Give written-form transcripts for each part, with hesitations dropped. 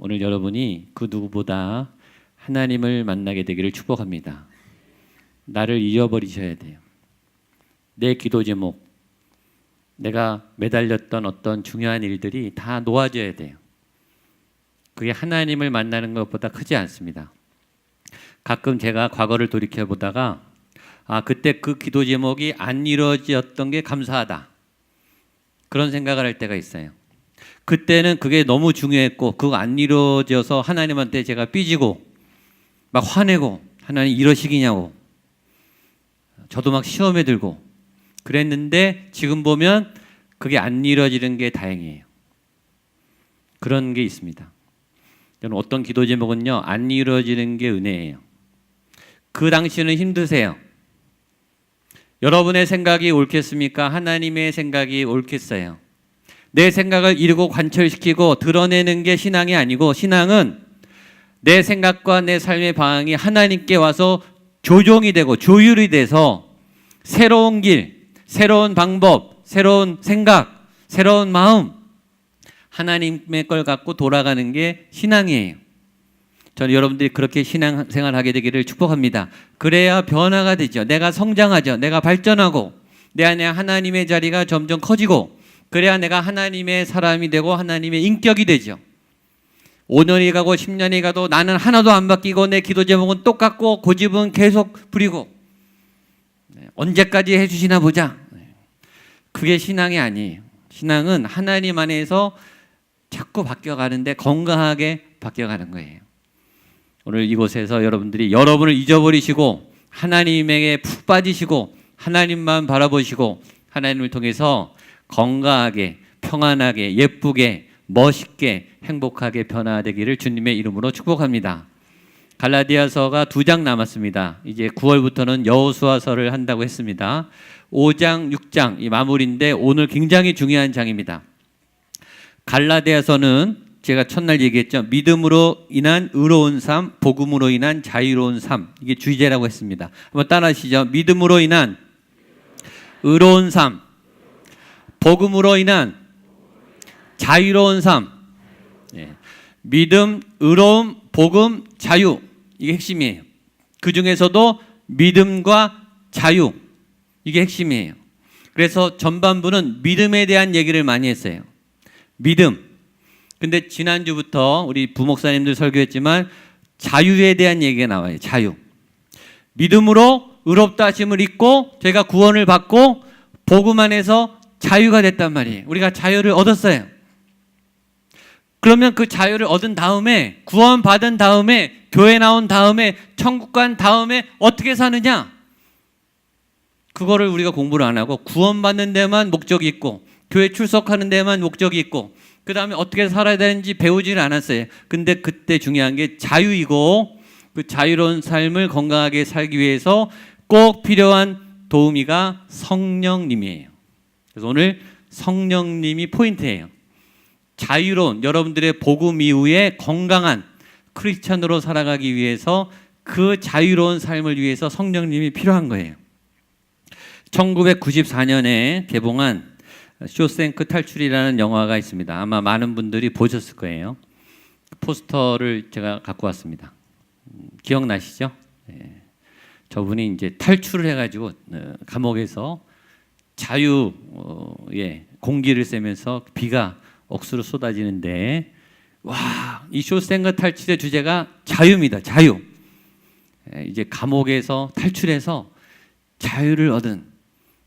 오늘 여러분이 그 누구보다 하나님을 만나게 되기를 축복합니다. 나를 잊어버리셔야 돼요. 내 기도 제목, 내가 매달렸던 어떤 중요한 일들이 다 놓아져야 돼요. 그게 하나님을 만나는 것보다 크지 않습니다. 가끔 제가 과거를 돌이켜보다가 그때 그 기도 제목이 안 이루어졌던 게 감사하다, 그런 생각을 할 때가 있어요. 그때는 그게 너무 중요했고 그거 안 이루어져서 하나님한테 제가 삐지고 막 화내고, 하나님 이러시기냐고, 저도 막 시험에 들고 그랬는데 지금 보면 그게 안 이루어지는 게 다행이에요. 그런 게 있습니다. 저는 어떤 기도 제목은요, 안 이루어지는 게 은혜예요. 그 당시는 힘드세요. 여러분의 생각이 옳겠습니까? 하나님의 생각이 옳겠어요? 내 생각을 이루고 관철시키고 드러내는 게 신앙이 아니고, 신앙은 내 생각과 내 삶의 방향이 하나님께 와서 조정이 되고 조율이 돼서 새로운 길, 새로운 방법, 새로운 생각, 새로운 마음, 하나님의 걸 갖고 돌아가는 게 신앙이에요. 저는 여러분들이 그렇게 신앙생활하게 되기를 축복합니다. 그래야 변화가 되죠. 내가 성장하죠. 내가 발전하고 내 안에 하나님의 자리가 점점 커지고, 그래야 내가 하나님의 사람이 되고 하나님의 인격이 되죠. 5년이 가고 10년이 가도 나는 하나도 안 바뀌고 내 기도 제목은 똑같고 고집은 계속 부리고, 언제까지 해주시나 보자. 그게 신앙이 아니에요. 신앙은 하나님 안에서 자꾸 바뀌어가는데 건강하게 바뀌어가는 거예요. 오늘 이곳에서 여러분들이 여러분을 잊어버리시고 하나님에게 푹 빠지시고 하나님만 바라보시고 하나님을 통해서 건강하게, 평안하게, 예쁘게, 멋있게, 행복하게 변화되기를 주님의 이름으로 축복합니다. 갈라디아서가 2장 남았습니다. 이제 9월부터는 여호수아서를 한다고 했습니다. 5장, 6장 이 마무리인데 오늘 굉장히 중요한 장입니다. 갈라디아서는 제가 첫날 얘기했죠. 믿음으로 인한 의로운 삶, 복음으로 인한 자유로운 삶, 이게 주제라고 했습니다. 한번 따라하시죠. 믿음으로 인한 의로운 삶, 복음으로 인한 자유로운 삶. 믿음, 의로움, 복음, 자유, 이게 핵심이에요. 그 중에서도 믿음과 자유, 이게 핵심이에요. 그래서 전반부는 믿음에 대한 얘기를 많이 했어요. 믿음. 근데 지난주부터 우리 부목사님들 설교했지만 자유에 대한 얘기가 나와요. 자유. 믿음으로 의롭다 하심을 입고 저희가 구원을 받고 복음 안에서 자유가 됐단 말이에요. 우리가 자유를 얻었어요. 그러면 그 자유를 얻은 다음에, 구원 받은 다음에, 교회 나온 다음에, 천국 간 다음에 어떻게 사느냐? 그거를 우리가 공부를 안 하고 구원 받는 데만 목적이 있고 교회 출석하는 데만 목적이 있고 그 다음에 어떻게 살아야 되는지 배우지를 않았어요. 근데 그때 중요한 게 자유이고, 그 자유로운 삶을 건강하게 살기 위해서 꼭 필요한 도우미가 성령님이에요. 그래서 오늘 성령님이 포인트예요. 자유로운, 여러분들의 복음 이후에 건강한 크리스찬으로 살아가기 위해서 그 자유로운 삶을 위해서 성령님이 필요한 거예요. 1994년에 개봉한 쇼생크 탈출이라는 영화가 있습니다. 아마 많은 분들이 보셨을 거예요. 포스터를 제가 갖고 왔습니다. 기억나시죠? 네. 저분이 이제 탈출을 해가지고 감옥에서 자유의 공기를 쐬면서 비가 억수로 쏟아지는데, 와, 이 쇼생크 탈출의 주제가 자유입니다. 자유. 이제 감옥에서 탈출해서 자유를 얻은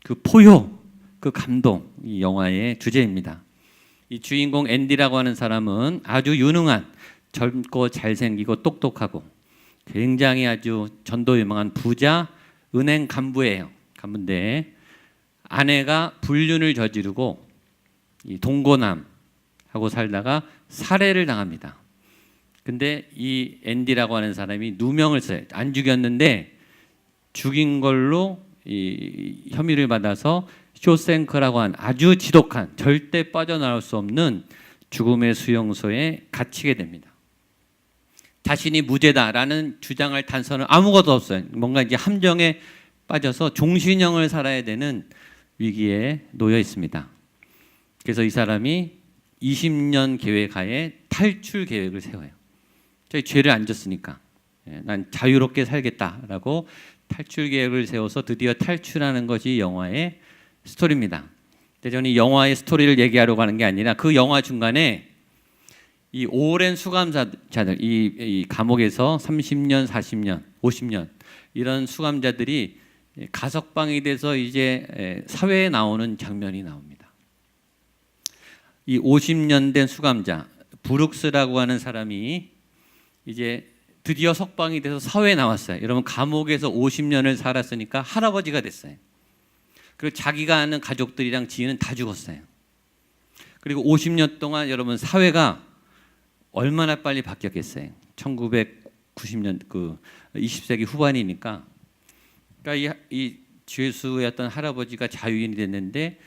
그 포효, 그 감동, 이 영화의 주제입니다. 이 주인공 앤디라고 하는 사람은 아주 유능한, 젊고 잘생기고 똑똑하고 굉장히 아주 전도 유망한 부자 은행 간부예요. 간부인데 아내가 불륜을 저지르고 이 동거남하고 살다가 살해를 당합니다. 근데 이 앤디라고 하는 사람이 누명을 써요. 안 죽였는데 죽인 걸로 이 혐의를 받아서 쇼생크라고 한 아주 지독한, 절대 빠져나올 수 없는 죽음의 수용소에 갇히게 됩니다. 자신이 무죄다라는 주장할 단서는 아무것도 없어요. 뭔가 이제 함정에 빠져서 종신형을 살아야 되는 위기에 놓여 있습니다. 그래서 이 사람이 20년 계획하에 탈출 계획을 세워요. 저희 죄를 안 졌으니까 난 자유롭게 살겠다라고 탈출 계획을 세워서 드디어 탈출하는 것이 영화의 스토리입니다. 근데 저는 이 영화의 스토리를 얘기하려고 하는 게 아니라 그 영화 중간에 이 오랜 수감자들, 이 감옥에서 30년, 40년, 50년 이런 수감자들이 가석방이 돼서 이제 사회에 나오는 장면이 나옵니다. 이 50년 된 수감자 브룩스라고 하는 사람이 이제 드디어 석방이 돼서 사회에 나왔어요. 여러분, 감옥에서 50년을 살았으니까 할아버지가 됐어요. 그리고 자기가 아는 가족들이랑 지인은 다 죽었어요. 그리고 50년 동안 여러분 사회가 얼마나 빨리 바뀌었겠어요. 1990년 20세기 후반이니까. 그러니까 이 죄수였던 할아버지가 자유인이 됐는데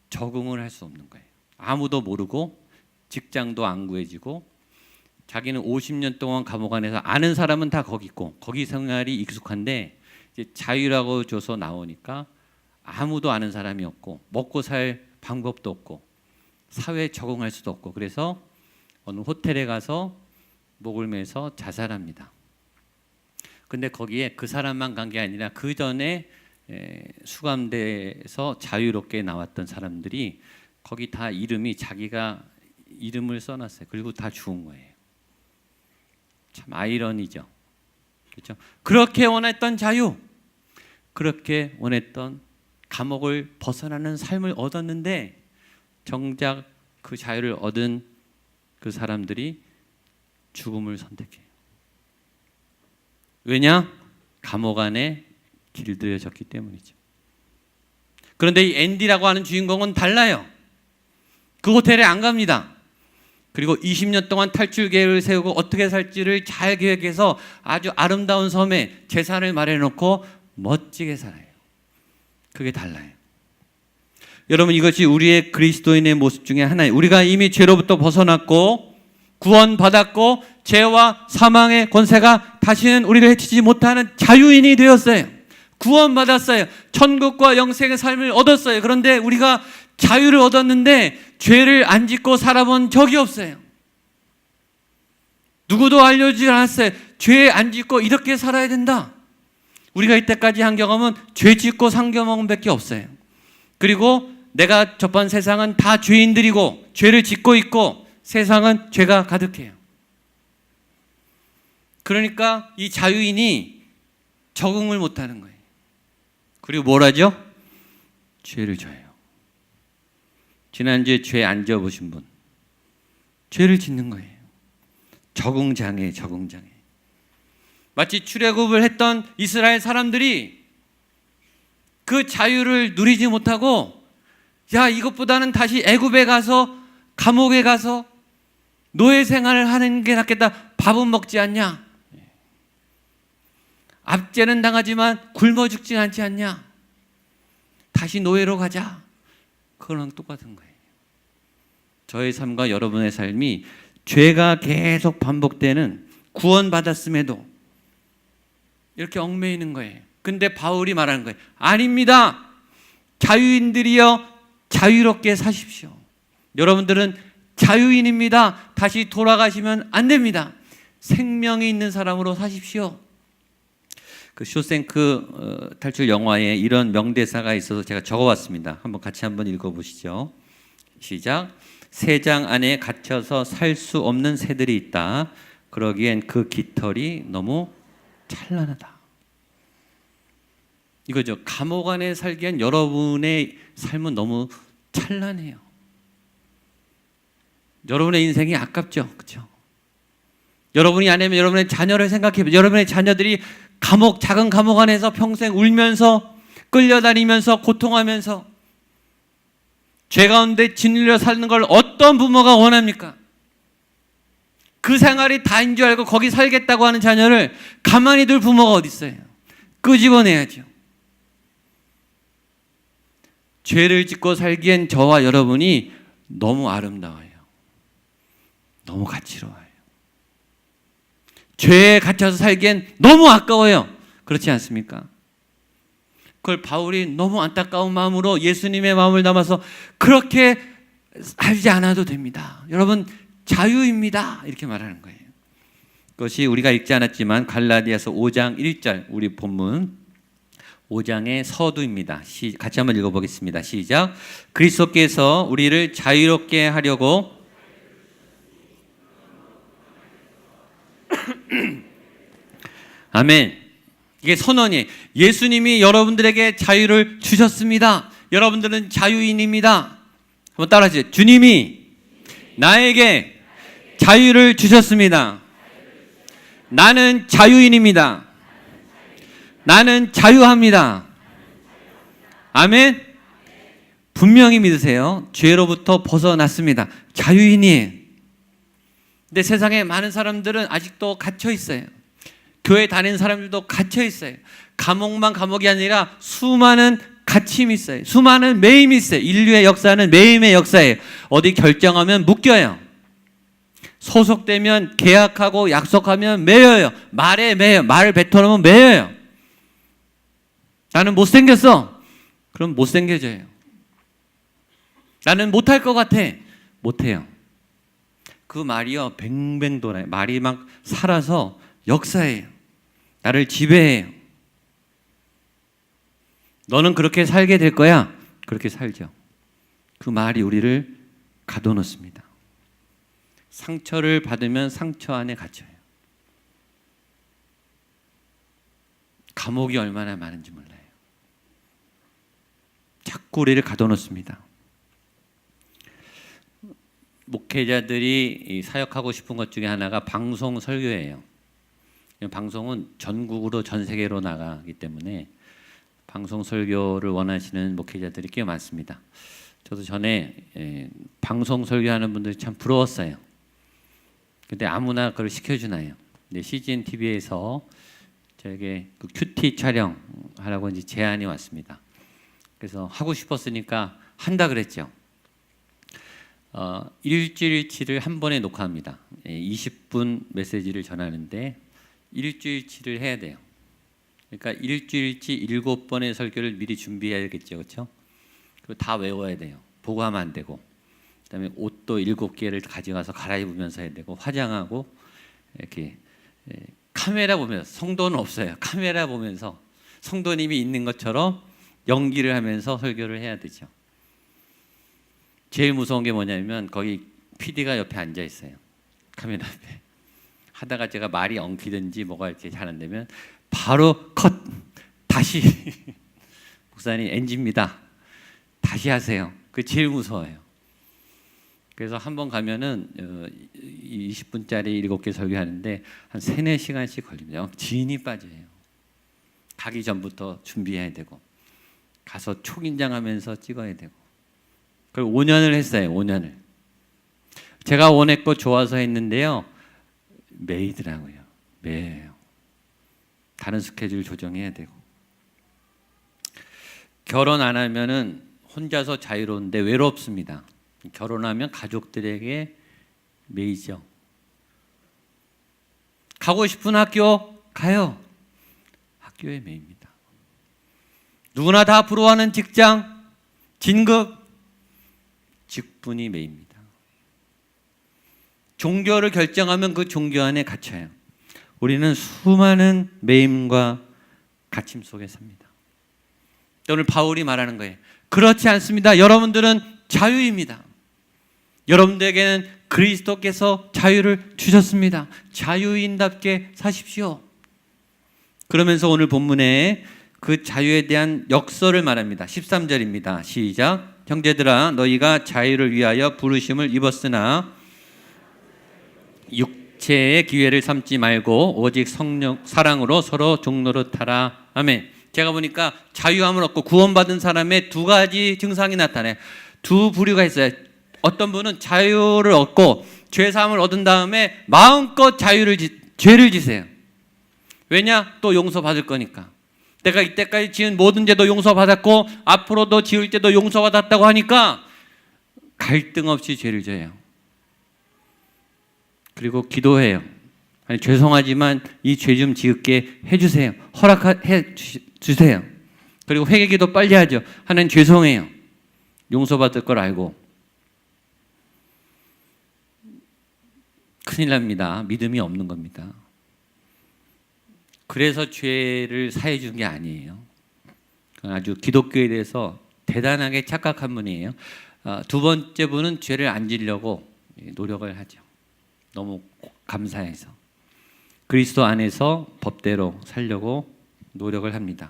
적응을 할 수 없는 거예요. 아무도 모르고 직장도 안 구해지고 자기는 50년 동안 감옥 안에서 아는 사람은 다 거기 있고 거기 생활이 익숙한데 이제 자유라고 줘서 나오니까 아무도 아는 사람이 없고 먹고 살 방법도 없고 사회에 적응할 수도 없고 그래서 어느 호텔에 가서 목을 매서 자살합니다. 근데 거기에 그 사람만 간 게 아니라 그 전에 수감대에서 자유롭게 나왔던 사람들이 거기 다 이름이 자기가 이름을 써놨어요. 그리고 다 죽은 거예요. 참 아이러니죠. 그렇죠? 그렇게 원했던 자유, 그렇게 원했던 감옥을 벗어나는 삶을 얻었는데 정작 그 자유를 얻은 그 사람들이 죽음을 선택해요. 왜냐? 감옥 안에 길들여졌기 때문이죠. 그런데 이 앤디라고 하는 주인공은 달라요. 그 호텔에 안 갑니다. 그리고 20년 동안 탈출 계획을 세우고 어떻게 살지를 잘 계획해서 아주 아름다운 섬에 재산을 마련해놓고 멋지게 살아요. 그게 달라요. 여러분, 이것이 우리의 그리스도인의 모습 중에 하나예요. 우리가 이미 죄로부터 벗어났고 구원받았고 죄와 사망의 권세가 다시는 우리를 해치지 못하는 자유인이 되었어요. 구원받았어요. 천국과 영생의 삶을 얻었어요. 그런데 우리가 자유를 얻었는데 죄를 안 짓고 살아본 적이 없어요. 누구도 알려주지 않았어요. 죄 안 짓고 이렇게 살아야 된다. 우리가 이때까지 한 경험은 죄 짓고 산 경험밖에 없어요. 그리고 내가 접한 세상은 다 죄인들이고 죄를 짓고 있고 세상은 죄가 가득해요. 그러니까 이 자유인이 적응을 못하는 거예요. 그리고 뭘 하죠? 죄를 져요. 지난주에 죄 안 져보신 분, 죄를 짓는 거예요. 적응장애. 마치 출애굽을 했던 이스라엘 사람들이 그 자유를 누리지 못하고 야, 이것보다는 다시 애굽에 가서 감옥에 가서 노예 생활을 하는 게 낫겠다. 밥은 먹지 않냐? 압제는 당하지만 굶어 죽지 않지 않냐? 다시 노예로 가자. 그거랑 똑같은 거예요. 저의 삶과 여러분의 삶이 죄가 계속 반복되는, 구원받았음에도 이렇게 얽매이는 거예요. 근데 바울이 말하는 거예요. 아닙니다. 자유인들이여 자유롭게 사십시오. 여러분들은 자유인입니다. 다시 돌아가시면 안 됩니다. 생명이 있는 사람으로 사십시오. 그 쇼생크 탈출 영화에 이런 명대사가 있어서 제가 적어왔습니다. 같이 한번 읽어보시죠. 시작. 새장 안에 갇혀서 살 수 없는 새들이 있다. 그러기엔 그 깃털이 너무 찬란하다. 이거죠. 감옥 안에 살기엔 여러분의 삶은 너무 찬란해요. 여러분의 인생이 아깝죠. 그렇죠? 여러분이 아니면 여러분의 자녀를 생각해보세요. 여러분의 자녀들이 작은 감옥 안에서 평생 울면서 끌려다니면서 고통하면서 죄 가운데 짓눌려 사는 걸 어떤 부모가 원합니까? 그 생활이 다인 줄 알고 거기 살겠다고 하는 자녀를 가만히 둘 부모가 어디 있어요? 끄집어내야죠. 죄를 짓고 살기엔 저와 여러분이 너무 아름다워요. 너무 가치로워요. 죄에 갇혀서 살기엔 너무 아까워요. 그렇지 않습니까? 그걸 바울이 너무 안타까운 마음으로 예수님의 마음을 담아서 그렇게 살지 않아도 됩니다. 여러분, 자유입니다. 이렇게 말하는 거예요. 그것이 우리가 읽지 않았지만 갈라디아서 5장 1절 우리 본문 5장의 서두입니다. 같이 한번 읽어보겠습니다. 시작. 그리스도께서 우리를 자유롭게 하려고 아멘. 이게 선언이에요. 예수님이 여러분들에게 자유를 주셨습니다. 여러분들은 자유인입니다. 한번 따라하세요. 주님이 나에게 자유를 주셨습니다. 나는 자유인입니다. 나는 자유합니다. 아멘. 분명히 믿으세요. 죄로부터 벗어났습니다. 자유인이에요. 근데 세상에 많은 사람들은 아직도 갇혀 있어요. 교회 다니는 사람들도 갇혀 있어요. 감옥만 감옥이 아니라 수많은 갇힘이 있어요. 수많은 매임이 있어요. 인류의 역사는 매임의 역사예요. 어디 결정하면 묶여요. 소속되면 계약하고 약속하면 매여요. 말에 매여. 말을 뱉어놓으면 매여요. 나는 못생겼어. 그럼 못생겨져요. 나는 못할 것 같아. 못해요. 그 말이요 뱅뱅 돌아요. 말이 막 살아서 역사예요. 나를 지배해요. 너는 그렇게 살게 될 거야. 그렇게 살죠. 그 말이 우리를 가둬놓습니다. 상처를 받으면 상처 안에 갇혀요. 감옥이 얼마나 많은지 몰라요. 자꾸 우리를 가둬놓습니다. 목회자들이 사역하고 싶은 것 중에 하나가 방송 설교예요. 방송은 전국으로 전 세계로 나가기 때문에 방송 설교를 원하시는 목회자들이 꽤 많습니다. 저도 전에 방송 설교하는 분들이 참 부러웠어요. 근데 아무나 그걸 시켜주나요? 근데 CGN TV에서 저에게 그 큐티 촬영하라고 이제 제안이 왔습니다. 그래서 하고 싶었으니까 한다 그랬죠. 일주일치를 한 번에 녹화합니다. 20분 메시지를 전하는데 일주일치를 해야 돼요. 그러니까 일주일치 7번의 설교를 미리 준비해야겠죠, 그렇죠? 그리고 다 외워야 돼요. 보고 하면 안 되고, 그다음에 옷도 7개를 가져가서 갈아입으면서 해야 되고, 화장하고 이렇게 카메라 보면서, 성도는 없어요. 카메라 보면서 성도님이 있는 것처럼 연기를 하면서 설교를 해야 되죠. 제일 무서운 게 뭐냐면 거기 PD가 옆에 앉아 있어요. 카메라 앞에. 하다가 제가 말이 엉키든지 뭐가 이렇게 잘 안 되면 바로 컷! 다시 목사님 NG입니다. 다시 하세요. 그게 제일 무서워요. 그래서 한 번 가면은 20분짜리 7개 설교하는데 한 3, 4시간씩 걸립니다. 진이 빠져요. 가기 전부터 준비해야 되고 가서 초긴장하면서 찍어야 되고 그걸 5년을 했어요. 5년을. 제가 원했고 좋아서 했는데요. 매이더라고요. 매예요. 다른 스케줄 조정해야 되고. 결혼 안 하면은 혼자서 자유로운데 외롭습니다. 결혼하면 가족들에게 매이죠. 가고 싶은 학교 가요. 학교에 매입니다. 누구나 다 부러워하는 직장, 진급, 직분이 매입니다. 종교를 결정하면 그 종교 안에 갇혀요. 우리는 수많은 매임과 갇힘 속에 삽니다. 오늘 바울이 말하는 거예요. 그렇지 않습니다. 여러분들은 자유입니다. 여러분들에게는 그리스도께서 자유를 주셨습니다. 자유인답게 사십시오. 그러면서 오늘 본문에 그 자유에 대한 역설을 말합니다. 13절입니다. 시작. 형제들아 너희가 자유를 위하여 부르심을 입었으나 육체의 기회를 삼지 말고 오직 성령 사랑으로 서로 종노릇하라. 아멘. 제가 보니까 자유함을 얻고 구원받은 사람의 두 가지 증상이 나타나요. 두 부류가 있어요. 어떤 분은 자유를 얻고 죄사함을 얻은 다음에 마음껏 죄를 지세요. 왜냐? 또 용서받을 거니까. 내가 이때까지 지은 모든 죄도 용서받았고 앞으로도 지을 죄도 용서받았다고 하니까 갈등 없이 죄를 져요. 그리고 기도해요. 아니, 죄송하지만 이 죄 좀 지을게 해주세요. 허락해 주세요. 그리고 회개기도 빨리 하죠. 하나님 죄송해요. 용서받을 걸 알고. 큰일 납니다. 믿음이 없는 겁니다. 그래서 죄를 사해 준 게 아니에요. 아주 기독교에 대해서 대단하게 착각한 분이에요. 두 번째 분은 죄를 안 지려고 노력을 하죠. 너무 감사해서. 그리스도 안에서 법대로 살려고 노력을 합니다.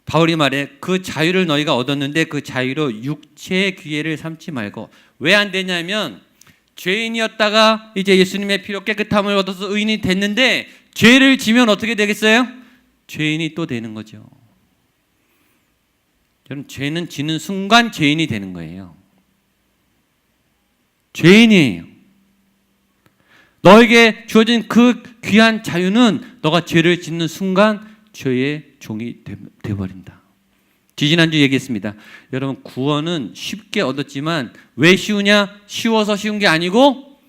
바울이 말해 그 자유를 너희가 얻었는데 그 자유로 육체의 기회를 삼지 말고. 왜 안 되냐면 죄인이었다가 이제 예수님의 피로 깨끗함을 얻어서 의인이 됐는데 죄를 지면 어떻게 되겠어요? 죄인이 또 되는 거죠. 여러분, 죄는 지는 순간 죄인이 되는 거예요. 죄인이에요. 너에게 주어진 그 귀한 자유는 너가 죄를 짓는 순간 죄의 종이 되어버린다. 지지난주 얘기했습니다. 여러분, 구원은 쉽게 얻었지만 왜 쉬우냐? 쉬워서 쉬운 게 아니고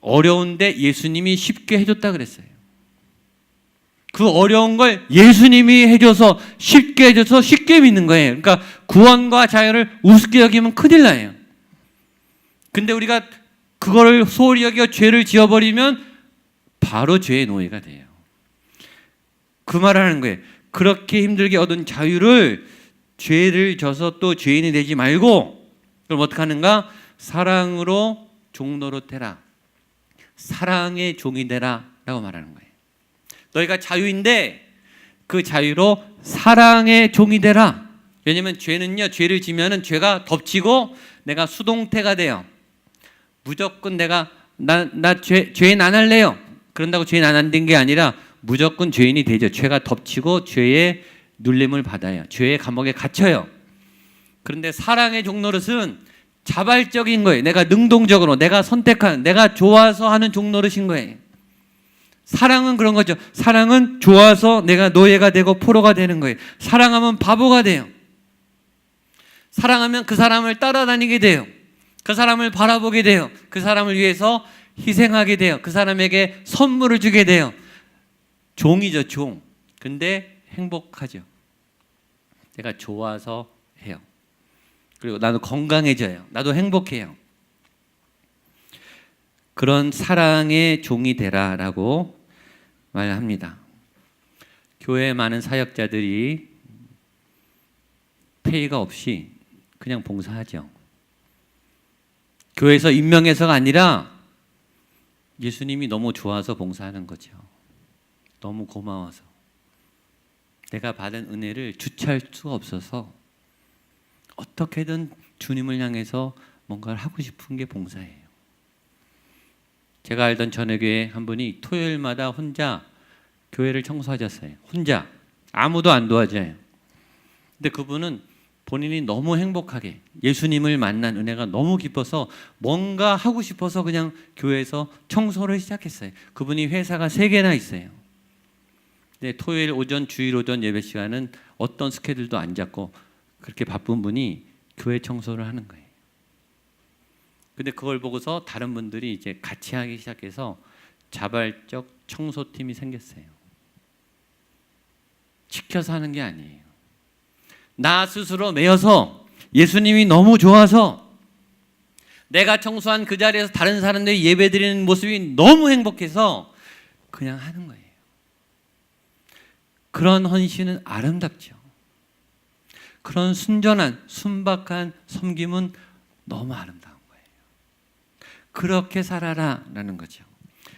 어려운데 예수님이 쉽게 해줬다 그랬어요. 그 어려운 걸 예수님이 해줘서 쉽게 해줘서 쉽게 믿는 거예요. 그러니까 구원과 자유를 우습게 여기면 큰일 나요. 근데 우리가 그거를 소홀히 여겨 죄를 지어버리면 바로 죄의 노예가 돼요. 그 말하는 거예요. 그렇게 힘들게 얻은 자유를 죄를 져서 또 죄인이 되지 말고 그럼 어떻게 하는가? 사랑으로 종노로 되라. 사랑의 종이 되라 라고 말하는 거예요. 너희가 자유인데 그 자유로 사랑의 종이 되라. 왜냐하면 죄는요, 죄를 지면은 죄가 덮치고 내가 수동태가 돼요. 무조건 내가 죄인 안 할래요. 그런다고 죄인 안 된 게 아니라 무조건 죄인이 되죠. 죄가 덮치고 죄의 눌림을 받아요. 죄의 감옥에 갇혀요. 그런데 사랑의 종노릇은 자발적인 거예요. 내가 능동적으로 내가 선택하는, 내가 좋아서 하는 종노릇인 거예요. 사랑은 그런 거죠. 사랑은 좋아서 내가 노예가 되고 포로가 되는 거예요. 사랑하면 바보가 돼요. 사랑하면 그 사람을 따라다니게 돼요. 그 사람을 바라보게 돼요. 그 사람을 위해서 희생하게 돼요. 그 사람에게 선물을 주게 돼요. 종이죠, 종. 근데 행복하죠. 내가 좋아서 해요. 그리고 나도 건강해져요. 나도 행복해요. 그런 사랑의 종이 되라라고 말합니다. 교회에 많은 사역자들이 페이가 없이 그냥 봉사하죠. 교회에서 임명해서가 아니라 예수님이 너무 좋아서 봉사하는 거죠. 너무 고마워서. 내가 받은 은혜를 주체할 수가 없어서 어떻게든 주님을 향해서 뭔가를 하고 싶은 게 봉사예요. 제가 알던 전회교회 한 분이 토요일마다 혼자 교회를 청소하셨어요. 혼자. 아무도 안 도와줘요. 근데 그분은 본인이 너무 행복하게 예수님을 만난 은혜가 너무 기뻐서 뭔가 하고 싶어서 그냥 교회에서 청소를 시작했어요. 그분이 회사가 3개나 있어요. 근데 토요일 오전, 주일 오전 예배 시간은 어떤 스케줄도 안 잡고 그렇게 바쁜 분이 교회 청소를 하는 거예요. 근데 그걸 보고서 다른 분들이 이제 같이 하기 시작해서 자발적 청소팀이 생겼어요. 시켜서 하는 게 아니에요. 나 스스로 매여서 예수님이 너무 좋아서 내가 청소한 그 자리에서 다른 사람들이 예배드리는 모습이 너무 행복해서 그냥 하는 거예요. 그런 헌신은 아름답죠. 그런 순전한 순박한 섬김은 너무 아름다운 거예요. 그렇게 살아라 라는 거죠.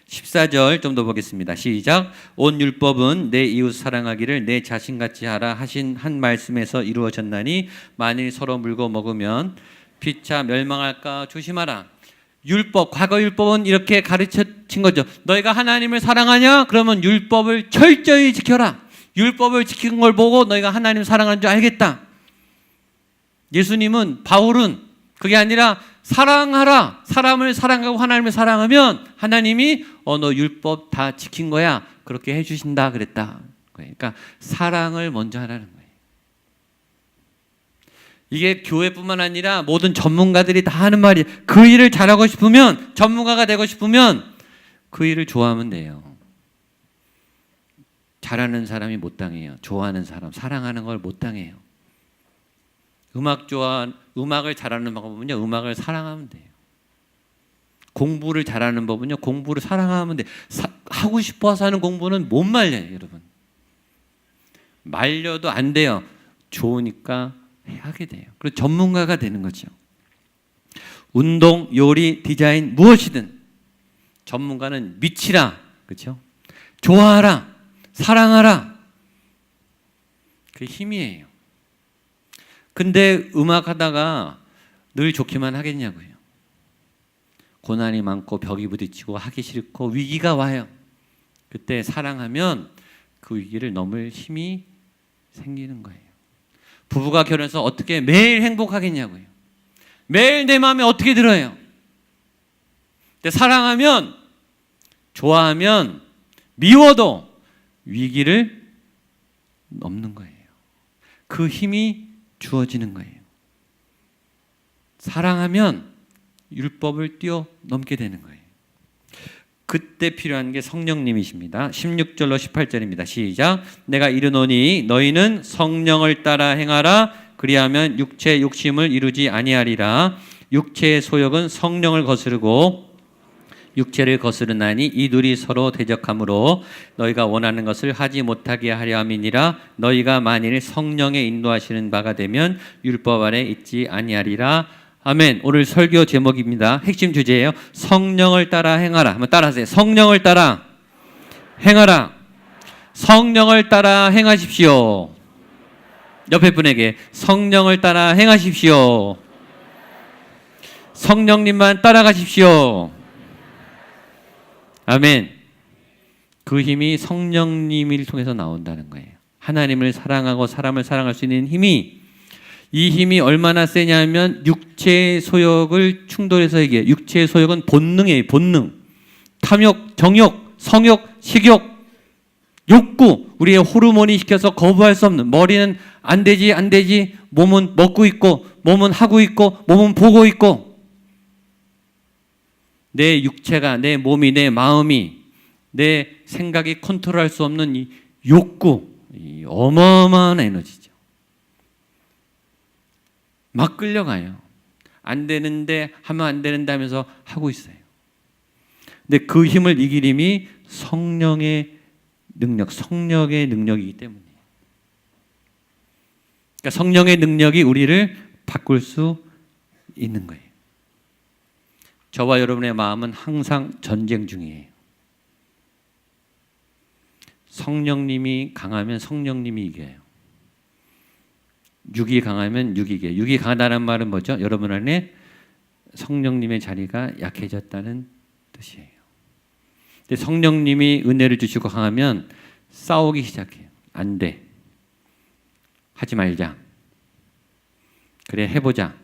14절 좀 더 보겠습니다. 시작. 온 율법은 내 이웃 사랑하기를 내 자신같이 하라 하신 한 말씀에서 이루어졌나니 만일 서로 물고 먹으면 피차 멸망할까 조심하라. 율법, 과거 율법은 이렇게 가르친 거죠. 너희가 하나님을 사랑하냐? 그러면 율법을 철저히 지켜라. 율법을 지키는 걸 보고 너희가 하나님 사랑하는 줄 알겠다. 예수님은, 바울은 그게 아니라 사랑하라. 사람을 사랑하고 하나님을 사랑하면 하나님이 너 율법 다 지킨 거야. 그렇게 해주신다 그랬다. 그러니까 사랑을 먼저 하라는 거예요. 이게 교회뿐만 아니라 모든 전문가들이 다 하는 말이에요. 그 일을 잘하고 싶으면, 전문가가 되고 싶으면 그 일을 좋아하면 돼요. 잘하는 사람이 못 당해요. 좋아하는 사람, 사랑하는 걸 못 당해요. 음악을 잘하는 방법은요, 음악을 사랑하면 돼요. 공부를 잘하는 법은요, 공부를 사랑하면 돼. 하고 싶어서 하는 공부는 못 말려요, 여러분. 말려도 안 돼요. 좋으니까 하게 돼요. 그리고 전문가가 되는 거죠. 운동, 요리, 디자인 무엇이든 전문가는 미치라, 그렇죠? 좋아하라, 사랑하라. 그게 힘이에요. 근데 음악 하다가 늘 좋기만 하겠냐고요. 고난이 많고 벽이 부딪히고 하기 싫고 위기가 와요. 그때 사랑하면 그 위기를 넘을 힘이 생기는 거예요. 부부가 결혼해서 어떻게 매일 행복하겠냐고요. 매일 내 마음에 어떻게 들어요. 근데 사랑하면, 좋아하면, 미워도 위기를 넘는 거예요. 그 힘이 주어지는 거예요. 사랑하면 율법을 뛰어넘게 되는 거예요. 그때 필요한 게 성령님이십니다. 16절로 18절입니다. 시작. 내가 이르노니 너희는 성령을 따라 행하라. 그리하면 육체 욕심을 이루지 아니하리라. 육체의 소욕은 성령을 거스르고 육체를 거스르나니 이 둘이 서로 대적하므로 너희가 원하는 것을 하지 못하게 하려 함이니라. 너희가 만일 성령의 인도하시는 바가 되면 율법 아래 있지 아니하리라. 아멘. 오늘 설교 제목입니다. 핵심 주제예요. 성령을 따라 행하라. 한번 따라하세요. 성령을 따라 행하라. 성령을 따라 행하십시오. 옆에 분에게 성령을 따라 행하십시오. 성령님만 따라가십시오. 아멘. 그 힘이 성령님을 통해서 나온다는 거예요. 하나님을 사랑하고 사람을 사랑할 수 있는 힘이, 이 힘이 얼마나 세냐면 육체의 소욕을 충돌해서 얘기해요. 육체의 소욕은 본능이에요. 본능. 탐욕, 정욕, 성욕, 식욕, 욕구. 우리의 호르몬이 시켜서 거부할 수 없는. 머리는 안 되지, 안 되지. 몸은 먹고 있고, 몸은 하고 있고, 몸은 보고 있고. 내 육체가, 내 몸이, 내 마음이, 내 생각이 컨트롤할 수 없는 이 욕구, 이 어마어마한 에너지죠. 막 끌려가요. 안 되는데, 하면 안 되는데 하면서 하고 있어요. 근데 그 힘을 이길 힘이 성령의 능력, 성령의 능력이기 때문이에요. 그러니까 성령의 능력이 우리를 바꿀 수 있는 거예요. 저와 여러분의 마음은 항상 전쟁 중이에요. 성령님이 강하면 성령님이 이겨요. 육이 강하면 육이 이겨요. 육이 강하다는 말은 뭐죠? 여러분 안에 성령님의 자리가 약해졌다는 뜻이에요. 근데 성령님이 은혜를 주시고 강하면 싸우기 시작해요. 안 돼. 하지 말자. 그래, 해보자.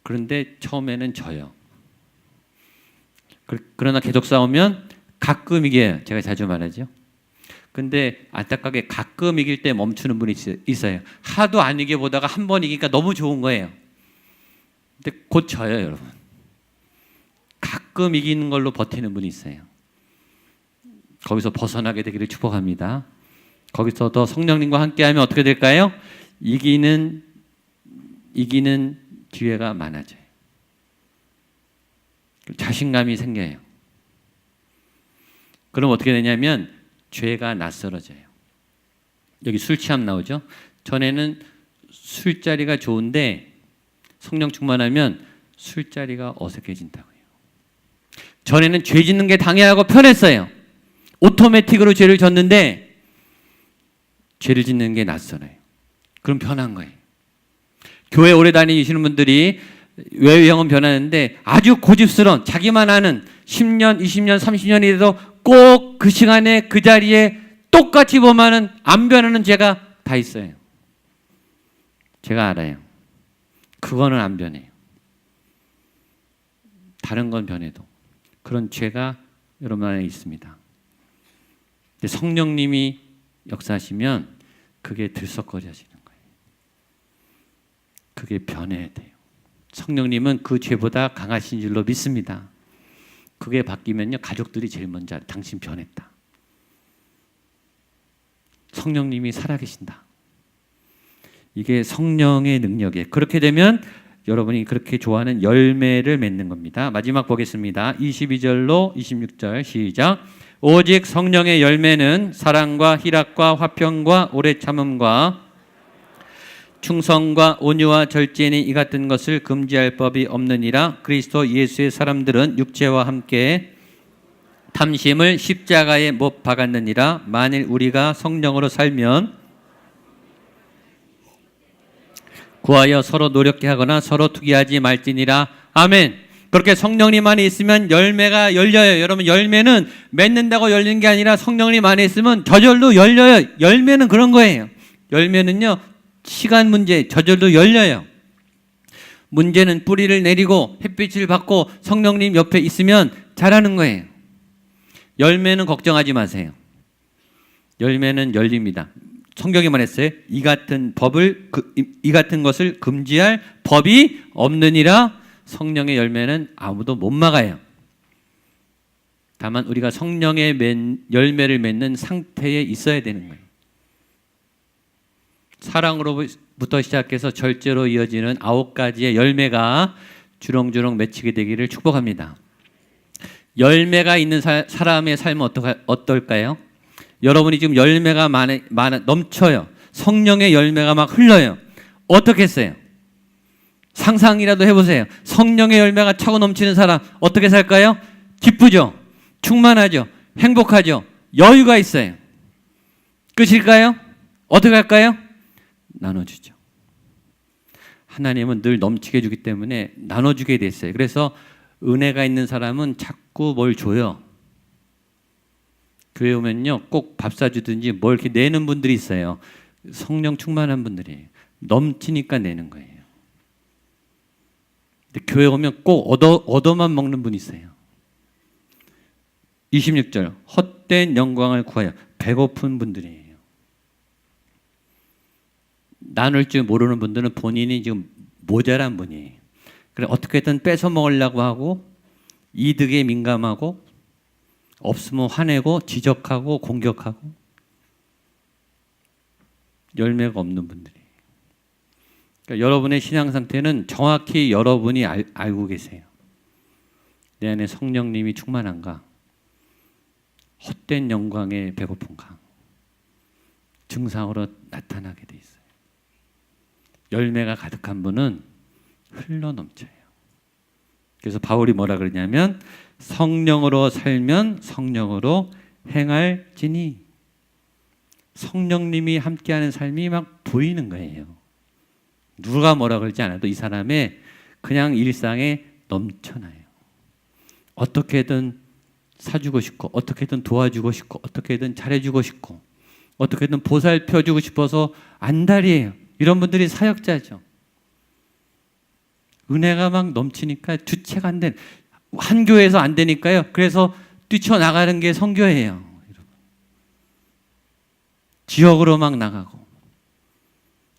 그런데 처음에는 져요. 그러나 계속 싸우면 가끔 이겨요. 제가 자주 말하죠. 근데 안타깝게 가끔 이길 때 멈추는 분이 있어요. 하도 안 이겨보다가 한 번 이기니까 너무 좋은 거예요. 근데 곧 져요, 여러분. 가끔 이기는 걸로 버티는 분이 있어요. 거기서 벗어나게 되기를 축복합니다. 거기서 더 성령님과 함께하면 어떻게 될까요? 이기는 기회가 많아져요. 자신감이 생겨요. 그럼 어떻게 되냐면 죄가 낯설어져요. 여기 술 취함 나오죠? 전에는 술자리가 좋은데 성령 충만하면 술자리가 어색해진다고요. 전에는 죄 짓는 게 당연하고 편했어요. 오토매틱으로 죄를 졌는데 죄를 짓는 게 낯설어요. 그럼 편한 거예요. 교회 오래 다니시는 분들이 외형은 변하는데 아주 고집스러운, 자기만 아는 10년, 20년, 30년이 돼도 꼭 그 시간에 그 자리에 똑같이 보면은 안 변하는 죄가 다 있어요. 제가 알아요. 그거는 안 변해요. 다른 건 변해도 그런 죄가 여러분 안에 있습니다. 근데 성령님이 역사하시면 그게 들썩거려지는 거예요. 그게 변해야 돼요. 성령님은 그 죄보다 강하신 줄로 믿습니다. 그게 바뀌면요, 가족들이 제일 먼저 알아요. 당신 변했다. 성령님이 살아계신다. 이게 성령의 능력이에요. 그렇게 되면 여러분이 그렇게 좋아하는 열매를 맺는 겁니다. 마지막 보겠습니다. 22절로 26절 시작. 오직 성령의 열매는 사랑과 희락과 화평과 오래 참음과 충성과 온유와 절제니 이 같은 것을 금지할 법이 없느니라. 그리스도 예수의 사람들은 육체와 함께 탐심을 십자가에 못 박았느니라. 만일 우리가 성령으로 살면 구하여 서로 노력해 하거나 서로 투기하지 말지니라. 아멘. 그렇게 성령님 안에 있으면 열매가 열려요. 여러분, 열매는 맺는다고 열리는 게 아니라 성령님 안에 있으면 저절로 열려요. 열매는 그런 거예요. 열매는요, 시간 문제, 저절로 열려요. 문제는 뿌리를 내리고 햇빛을 받고 성령님 옆에 있으면 자라는 거예요. 열매는 걱정하지 마세요. 열매는 열립니다. 성경이 말했어요. 이 같은 것을 금지할 법이 없느니라. 성령의 열매는 아무도 못 막아요. 다만 우리가 성령의 열매를 맺는 상태에 있어야 되는 거예요. 사랑으로부터 시작해서 절제로 이어지는 9가지의 열매가 주렁주렁 맺히게 되기를 축복합니다. 열매가 있는 사람의 삶은 어떨까요? 여러분이 지금 열매가 넘쳐요. 성령의 열매가 막 흘러요. 어떻겠어요? 상상이라도 해보세요. 성령의 열매가 차고 넘치는 사람 어떻게 살까요? 기쁘죠? 충만하죠? 행복하죠? 여유가 있어요. 끝일까요? 어떻게 할까요? 나눠주죠. 하나님은 늘 넘치게 주기 때문에 나눠주게 돼 있어요. 그래서 은혜가 있는 사람은 자꾸 뭘 줘요. 교회 오면요, 꼭 밥 사주든지 뭘 이렇게 내는 분들이 있어요. 성령 충만한 분들이 넘치니까 내는 거예요. 근데 교회 오면 꼭 얻어만 먹는 분이 있어요. 26절, 헛된 영광을 구하여. 배고픈 분들이에요. 나눌 줄 모르는 분들은 본인이 지금 모자란 분이에요. 그래, 어떻게든 뺏어 먹으려고 하고 이득에 민감하고 없으면 화내고 지적하고 공격하고 열매가 없는 분들이에요. 그러니까 여러분의 신앙 상태는 정확히 여러분이 알고 계세요. 내 안에 성령님이 충만한가? 헛된 영광에 배고픈가? 증상으로 나타나게 돼 있어요. 열매가 가득한 분은 흘러 넘쳐요. 그래서 바울이 뭐라 그러냐면 성령으로 살면 성령으로 행할지니. 성령님이 함께하는 삶이 막 보이는 거예요. 누가 뭐라 그러지 않아도 이 사람의 그냥 일상에 넘쳐나요. 어떻게든 사주고 싶고 어떻게든 도와주고 싶고 어떻게든 잘해주고 싶고 어떻게든 보살펴주고 싶어서 안달이에요. 이런 분들이 사역자죠. 은혜가 막 넘치니까 주체가 안 된, 한 교회에서 안 되니까요. 그래서 뛰쳐나가는 게 선교예요. 지역으로 막 나가고.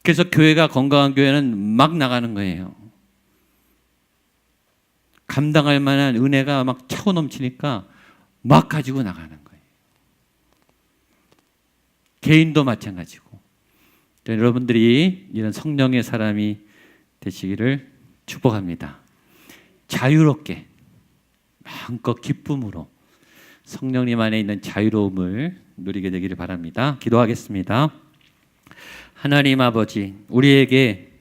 그래서 교회가 건강한 교회는 막 나가는 거예요. 감당할 만한 은혜가 막 차고 넘치니까 막 가지고 나가는 거예요. 개인도 마찬가지고. 여러분들이 이런 성령의 사람이 되시기를 축복합니다. 자유롭게 마음껏 기쁨으로 성령님 안에 있는 자유로움을 누리게 되기를 바랍니다. 기도하겠습니다. 하나님 아버지, 우리에게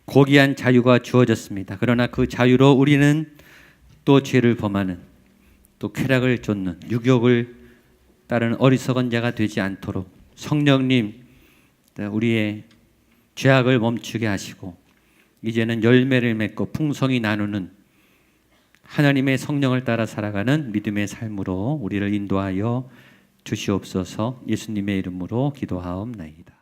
고귀한 자유가 주어졌습니다. 그러나 그 자유로 우리는 또 죄를 범하는, 또 쾌락을 좇는, 유욕을 따르는 어리석은 자가 되지 않도록 성령님 우리의 죄악을 멈추게 하시고 이제는 열매를 맺고 풍성히 나누는 하나님의 성령을 따라 살아가는 믿음의 삶으로 우리를 인도하여 주시옵소서. 예수님의 이름으로 기도하옵나이다.